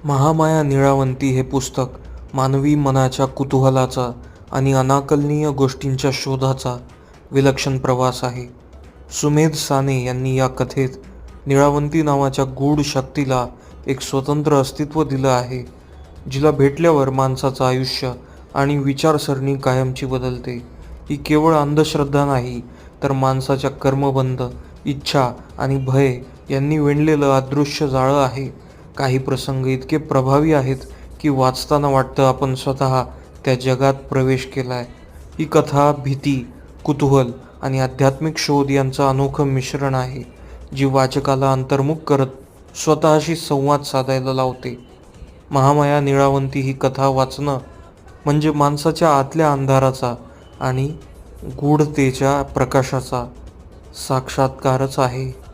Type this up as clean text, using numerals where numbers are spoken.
महामाया निळावंती हे पुस्तक मानवी मनाच्या कुतूहलाचा आणि अनाकलनीय गोष्टींच्या शोधाचा विलक्षण प्रवास आहे. सुमेध साने यांनी या कथेत निळावंती नावाच्या गूढ शक्तीला एक स्वतंत्र अस्तित्व दिलं आहे, जिला भेटल्यावर माणसाचं आयुष्य आणि विचारसरणी कायमची बदलते. ही केवळ अंधश्रद्धा नाही, तर माणसाच्या कर्मबंध, इच्छा आणि भय यांनी विणलेलं अदृश्य जाळं आहे. काही प्रसंग इतके प्रभावी आहेत की वाचताना वाटतं आपण स्वतः त्या जगात प्रवेश केलाय. ही कथा भीती, कुतूहल आणि आध्यात्मिक शोध यांचं अनोखं मिश्रण आहे, जी वाचकाला अंतर्मुख करत स्वतःशी संवाद साधायला लावते. महामाया निळावंती ही कथा वाचणं म्हणजे माणसाच्या आतल्या अंधाराचा आणि गूढतेच्या प्रकाशाचा साक्षात्कारच आहे.